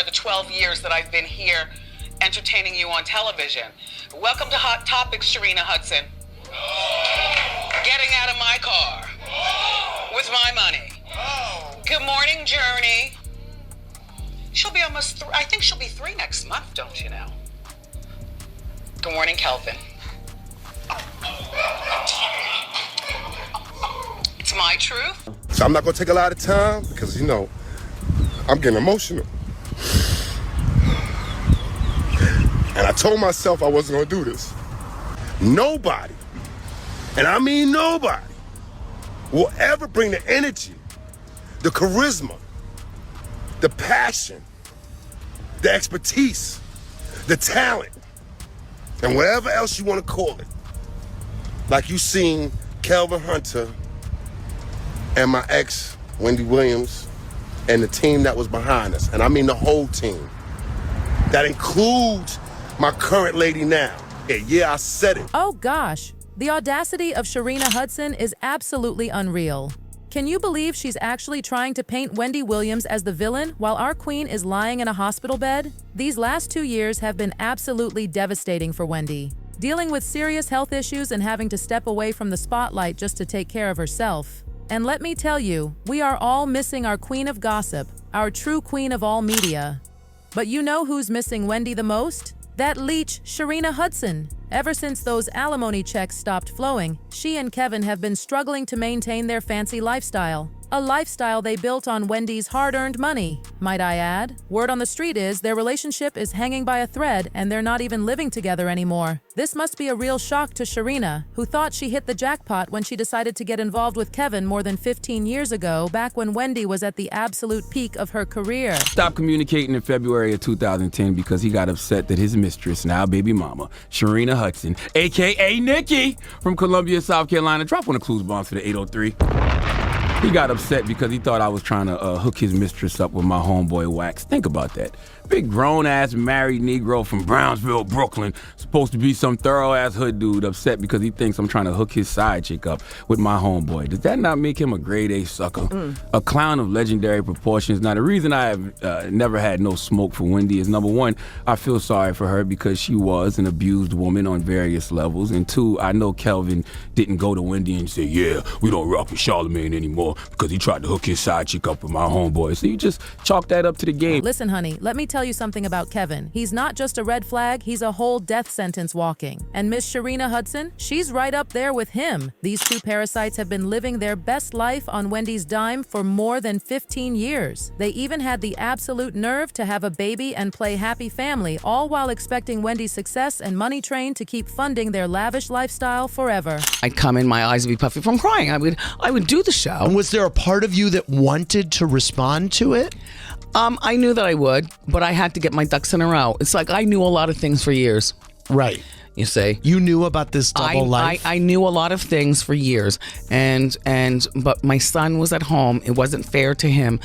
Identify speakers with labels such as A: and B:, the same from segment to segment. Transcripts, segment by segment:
A: the 12 years that I've been here entertaining you on television. Welcome to Hot Topics, Sharina Hudson. Getting out of my car with my money. Good morning, Journey. She'll be almost I think she'll be 3 next month, don't you know? Good morning, Kelvin. It's my truth.
B: So I'm not gonna take a lot of time because, you know, I'm getting emotional. And I told myself I wasn't gonna do this. Nobody, and I mean nobody, will ever bring the energy, the charisma, the passion, the expertise, the talent, and whatever else you wanna call it, like you seen Kelvin Hunter and my ex, Wendy Williams, and the team that was behind us. And I mean the whole team. That includes my current lady now. Yeah, I said it.
C: Oh gosh, the audacity of Sharina Hudson is absolutely unreal. Can you believe she's actually trying to paint Wendy Williams as the villain while our queen is lying in a hospital bed? These last 2 years have been absolutely devastating for Wendy. Dealing with serious health issues and having to step away from the spotlight just to take care of herself. And let me tell you, we are all missing our queen of gossip, our true queen of all media. But you know who's missing Wendy the most? That leech, Sharina Hudson. Ever since those alimony checks stopped flowing, she and Kevin have been struggling to maintain their fancy lifestyle. A lifestyle they built on Wendy's hard-earned money, might I add. Word on the street is their relationship is hanging by a thread and they're not even living together anymore. This must be a real shock to Sharina, who thought she hit the jackpot when she decided to get involved with Kevin more than 15 years ago, back when Wendy was at the absolute peak of her career.
D: Stopped communicating in February of 2010 because he got upset that his mistress, now baby mama, Sharina Hudson, aka Nikki, from Columbia, South Carolina, drop one of the clues bombs for the 803. He got upset because he thought I was trying to hook his mistress up with my homeboy Wax. Think about that. Big grown-ass married Negro from Brownsville, Brooklyn, supposed to be some thorough-ass hood dude, upset because he thinks I'm trying to hook his side chick up with my homeboy. Does that not make him a grade A sucker? A clown of legendary proportions. Now, the reason I have never had no smoke for Wendy is, number one, I feel sorry for her because she was an abused woman on various levels. And two, I know Kelvin didn't go to Wendy and say, yeah, we don't rock with Charlamagne anymore because he tried to hook his side chick up with my homeboy. So you just chalk that up to the game.
C: Listen, honey, let me tell you something about Kevin. He's not just a red flag, he's a whole death sentence walking. And Miss Sharina Hudson, she's right up there with him. These two parasites have been living their best life on Wendy's dime for more than 15 years. They even had the absolute nerve to have a baby and play happy family, all while expecting Wendy's success and money train to keep funding their lavish lifestyle forever.
E: I'd come in, my eyes would be puffy from crying. I would do the show.
F: And was there a part of you that wanted to respond to it?
E: I knew that I would, but I had to get my ducks in a row. It's like I knew a lot of things for years.
F: Right.
E: You see,
F: you knew about this double life.
E: I knew a lot of things for years, but my son was at home. It wasn't fair to him.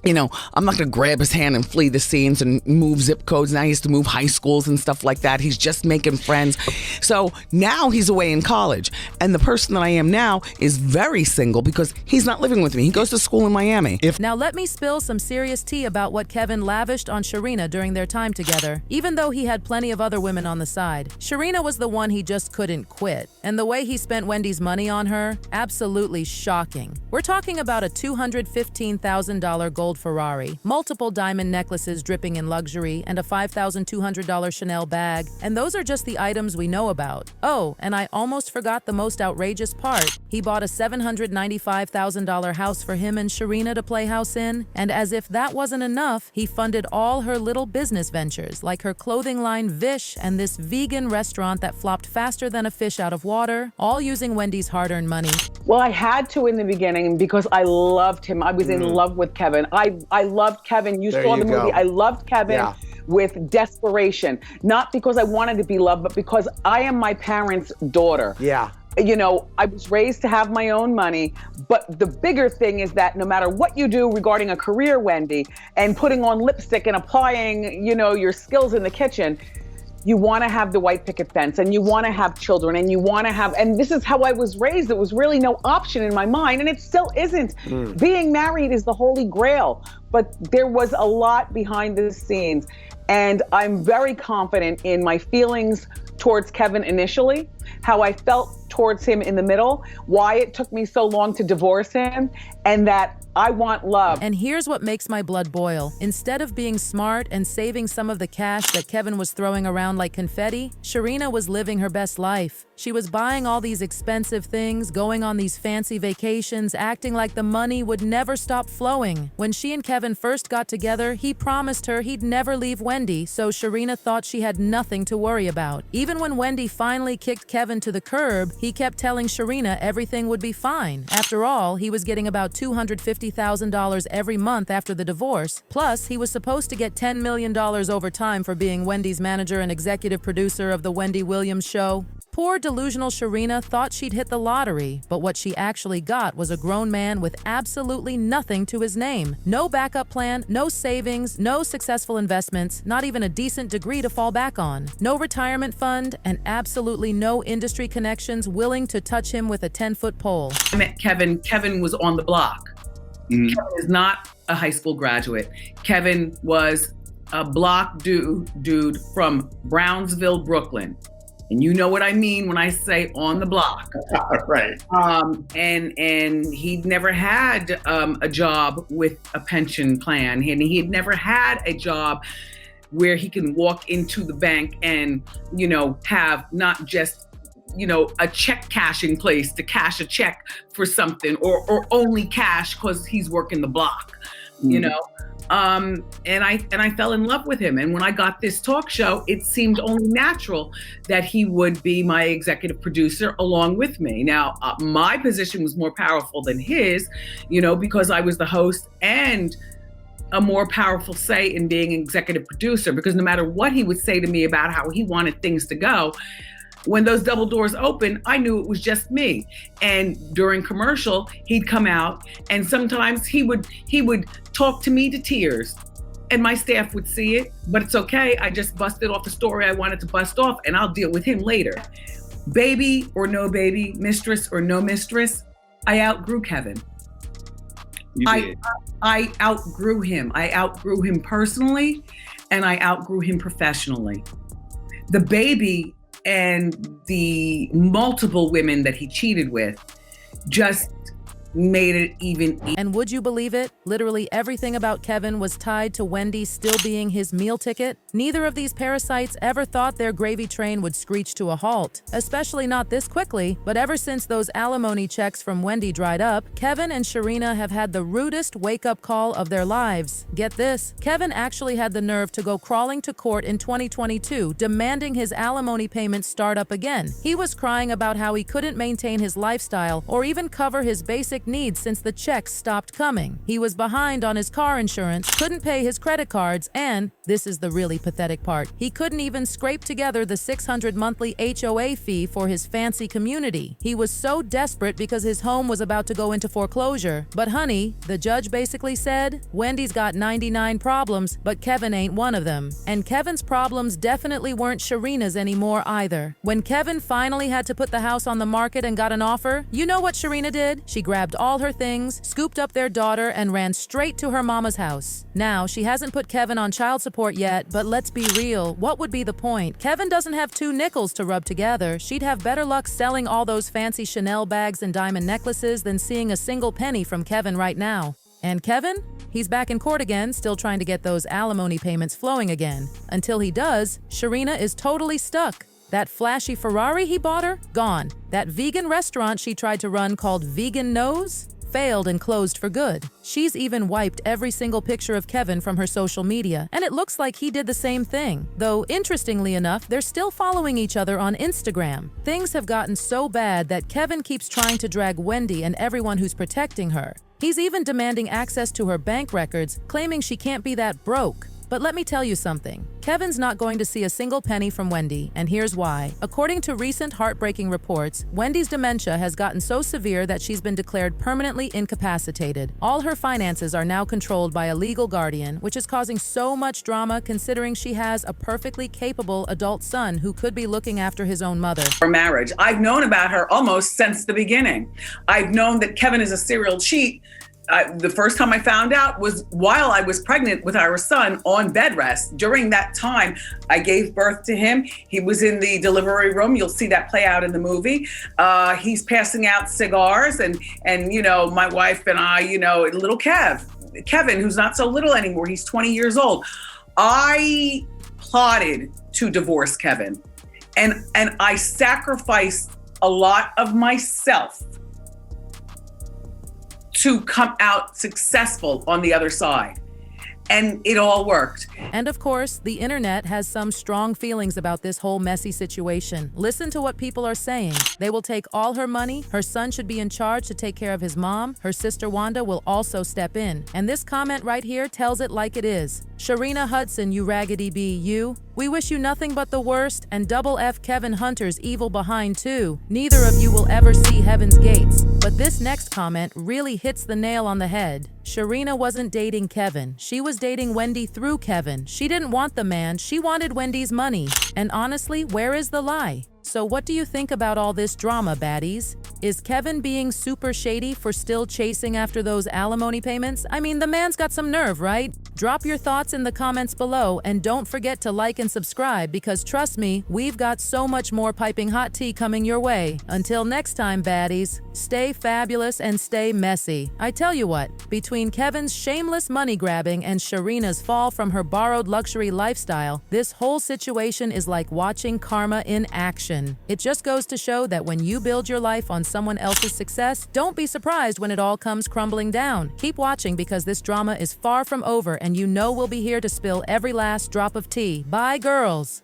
E: You know, I'm not going to grab his hand and flee the scenes and move zip codes. Now he has to move high schools and stuff like that. He's just making friends. So now he's away in college. And the person that I am now is very single because he's not living with me. He goes to school in Miami.
C: Now let me spill some serious tea about what Kevin lavished on Sharina during their time together. Even though he had plenty of other women on the side, Sharina was the one he just couldn't quit. And the way he spent Wendy's money on her, absolutely shocking. We're talking about a $215,000 gold Ferrari, multiple diamond necklaces dripping in luxury, and a $5,200 Chanel bag. And those are just the items we know about. Oh, and I almost forgot the most outrageous part. He bought a $795,000 house for him and Sharina to play house in. And as if that wasn't enough, he funded all her little business ventures, like her clothing line Vish and this vegan restaurant that flopped faster than a fish out of water, all using Wendy's hard-earned money.
G: Well, I had to in the beginning because I loved him. I was in love with Kevin. I loved Kevin. You saw the movie. I loved Kevin with desperation. Not because I wanted to be loved, but because I am my parents' daughter.
F: Yeah.
G: You know, I was raised to have my own money, but the bigger thing is that no matter what you do regarding a career, Wendy, and putting on lipstick and applying, you know, your skills in the kitchen, you want to have the white picket fence and you want to have children and you want to have, and this is how I was raised. It was really no option in my mind, and it still isn't. Being married is the holy grail, but there was a lot behind the scenes, and I'm very confident in my feelings towards Kevin initially, how I felt towards him in the middle, why it took me so long to divorce him, and that I want love.
C: And here's what makes my blood boil. Instead of being smart and saving some of the cash that Kevin was throwing around like confetti, Sharina was living her best life. She was buying all these expensive things, going on these fancy vacations, acting like the money would never stop flowing. When she and Kevin first got together, he promised her he'd never leave Wendy, so Sharina thought she had nothing to worry about. Even when Wendy finally kicked Kevin to the curb, he kept telling Sharina everything would be fine. After all, he was getting about $250,000 every month after the divorce. Plus, he was supposed to get $10 million over time for being Wendy's manager and executive producer of The Wendy Williams Show. Poor delusional Sharina thought she'd hit the lottery, but what she actually got was a grown man with absolutely nothing to his name. No backup plan, no savings, no successful investments, not even a decent degree to fall back on. No retirement fund, and absolutely no industry connections willing to touch him with a 10-foot pole.
H: I met Kevin. Kevin was on the block. Kevin is not a high school graduate. Kevin was a block dude from Brownsville, Brooklyn. And you know what I mean when I say on the block.
I: Right.
H: And he'd never had a job with a pension plan. And he had never had a job where he can walk into the bank and, have not just, a check cashing place to cash a check for something or only cash because he's working the block, And I fell in love with him. And when I got this talk show, it seemed only natural that he would be my executive producer along with me. Now, my position was more powerful than his, because I was the host and a more powerful say in being an executive producer, because no matter what he would say to me about how he wanted things to go, when those double doors opened, I knew it was just me. And during commercial, he'd come out and sometimes he would talk to me to tears. And my staff would see it, but it's okay. I just busted off the story I wanted to bust off and I'll deal with him later. Baby or no baby, mistress or no mistress, I outgrew Kevin. I outgrew him. I outgrew him personally and I outgrew him professionally. The baby and the multiple women that he cheated with just made it even.
C: And would you believe it? Literally everything about Kevin was tied to Wendy still being his meal ticket. Neither of these parasites ever thought their gravy train would screech to a halt, especially not this quickly. But ever since those alimony checks from Wendy dried up, Kevin and Sharina have had the rudest wake-up call of their lives. Get this, Kevin actually had the nerve to go crawling to court in 2022, demanding his alimony payments start up again. He was crying about how he couldn't maintain his lifestyle or even cover his basic needs since the checks stopped coming. He was behind on his car insurance, couldn't pay his credit cards, and, this is the really pathetic part, he couldn't even scrape together the $600 monthly HOA fee for his fancy community. He was so desperate because his home was about to go into foreclosure. But honey, the judge basically said, Wendy's got 99 problems, but Kevin ain't one of them. And Kevin's problems definitely weren't Sharina's anymore either. When Kevin finally had to put the house on the market and got an offer, you know what Sharina did? She grabbed all her things, scooped up their daughter, and ran straight to her mama's house. Now, she hasn't put Kevin on child support yet, but let's be real, what would be the point? Kevin doesn't have two nickels to rub together. She'd have better luck selling all those fancy Chanel bags and diamond necklaces than seeing a single penny from Kevin right now. And Kevin? He's back in court again, still trying to get those alimony payments flowing again. Until he does, Sharina is totally stuck. That flashy Ferrari he bought her? Gone. That vegan restaurant she tried to run called Vegan Nose? Failed and closed for good. She's even wiped every single picture of Kevin from her social media, and it looks like he did the same thing. Though, interestingly enough, they're still following each other on Instagram. Things have gotten so bad that Kevin keeps trying to drag Wendy and everyone who's protecting her. He's even demanding access to her bank records, claiming she can't be that broke. But let me tell you something. Kevin's not going to see a single penny from Wendy, and here's why. According to recent heartbreaking reports, Wendy's dementia has gotten so severe that she's been declared permanently incapacitated. All her finances are now controlled by a legal guardian, which is causing so much drama considering she has a perfectly capable adult son who could be looking after his own mother.
H: Her marriage. I've known about her almost since the beginning. I've known that Kevin is a serial cheat. The first time I found out was while I was pregnant with our son on bed rest. During that time, I gave birth to him. He was in the delivery room. You'll see that play out in the movie. He's passing out cigars, and you know, my wife and I, you know, little Kevin, who's not so little anymore. He's 20 years old. I plotted to divorce Kevin, and I sacrificed a lot of myself to come out successful on the other side. And it all worked.
C: And of course, the internet has some strong feelings about this whole messy situation. Listen to what people are saying. They will take all her money, her son should be in charge to take care of his mom, her sister Wanda will also step in. And this comment right here tells it like it is. Sharina Hudson, you raggedy bee, you. We wish you nothing but the worst, and double F Kevin Hunter's evil behind too. Neither of you will ever see heaven's gates. But this next comment really hits the nail on the head. Sharina wasn't dating Kevin. She was dating Wendy through Kevin. She didn't want the man, she wanted Wendy's money. And honestly, where is the lie? So what do you think about all this drama, baddies? Is Kevin being super shady for still chasing after those alimony payments? I mean, the man's got some nerve, right? Drop your thoughts in the comments below, and don't forget to like and subscribe because trust me, we've got so much more piping hot tea coming your way. Until next time, baddies, stay fabulous and stay messy. I tell you what, between Kevin's shameless money grabbing and Sharina's fall from her borrowed luxury lifestyle, this whole situation is like watching karma in action. It just goes to show that when you build your life on someone else's success, don't be surprised when it all comes crumbling down. Keep watching because this drama is far from over and you know we'll be here to spill every last drop of tea. Bye, girls.